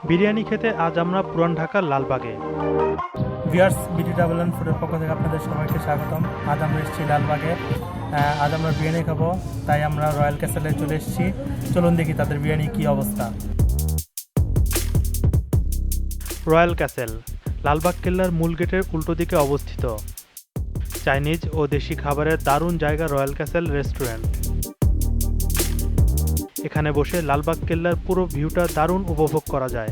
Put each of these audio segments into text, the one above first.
বিরিয়ানি খেতে আজ আমরা পুরান ঢাকার লালবাগে। ভিউয়ার্স, বিডি ট্রাভেল অ্যান্ড ফুডের পক্ষ থেকে আপনাদের সবাইকে স্বাগতম। আজ আমরা এসেছি লালবাগে। আজ আমরা বিরিয়ানি খাবো, তাই আমরা রয়্যাল ক্যাসেলে চলে এসেছি। চলুন দেখি তাদের বিরিয়ানি কী অবস্থা। রয়্যাল ক্যাসেল লালবাগ কেল্লার মূল গেটের উল্টো দিকে অবস্থিত। চাইনিজ ও দেশি খাবারের দারুণ জায়গা রয়্যাল ক্যাসেল রেস্টুরেন্ট। এখানে বসে লালবাগ কেল্লার পুরো ভিউটা দারুণ উপভোগ করা যায়।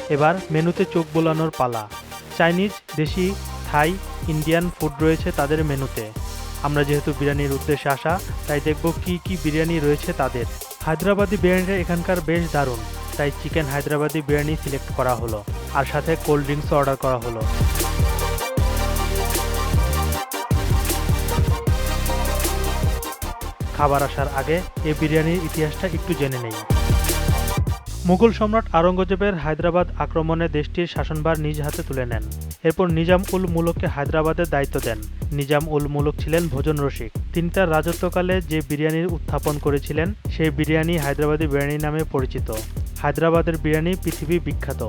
এবার মেনুতে চোখ বোলানোর পালা। চাইনিজ, দেশি, থাই, ইন্ডিয়ান ফুড রয়েছে তাদের মেনুতে। আমরা যেহেতু বিরিয়ানির উদ্দেশ্যে আসা, তাই দেখব কি কি বিরিয়ানি রয়েছে তাদের। হায়দ্রাবাদি বিরিয়ানিটা এখানকার বেশ দারুণ, তাই চিকেন হায়দ্রাবাদি বিরিয়ানি সিলেক্ট করা হলো, আর সাথে কোল্ড ড্রিঙ্কসও অর্ডার করা হলো। খাবার আসার আগে এই বিরিয়ানির ইতিহাসটা একটু জেনে নেই। মুঘল সম্রাট আওরঙ্গজেবের হায়দ্রাবাদ আক্রমণে দেশটির শাসনভার নিজ হাতে তুলে নেন। এরপর নিজাম-উল-মুলককে হায়দ্রাবাদের দায়িত্ব দেন। নিজাম-উল-মুলক ছিলেন ভোজন রসিক। তিনি তার রাজত্বকালে যে বিরিয়ানির উত্থাপন করেছিলেন, সেই বিরিয়ানি হায়দ্রাবাদি বিরিয়ানি নামে পরিচিত। হায়দ্রাবাদের বিরিয়ানি পৃথিবী বিখ্যাত।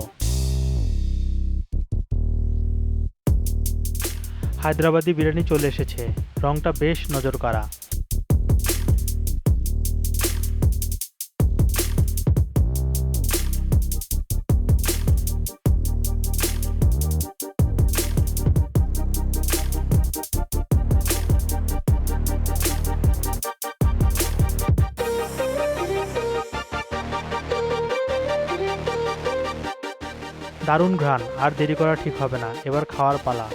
হায়দ্রাবাদি বিরিয়ানি চলে এসেছে, রংটা বেশ নজরকাড়া। দারুণ ঘ্রাণ, আর দেরি করা ঠিক হবে না, এবার খাওয়ার পালা।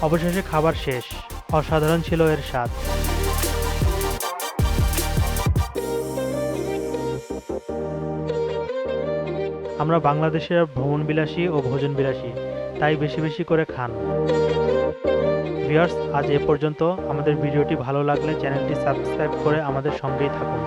অবশেষে খাবার শেষ। অসাধারণ ছিল এর স্বাদ। আমরা বাংলাদেশের ভ্রমণবিলাসী ও ভোজনবিলাসী, তাই বেশি বেশি করে খান। ভিউয়ার্স, আজ এ পর্যন্ত। আমাদের ভিডিওটি ভালো লাগলে চ্যানেলটি সাবস্ক্রাইব করে আমাদের সঙ্গেই থাকুন।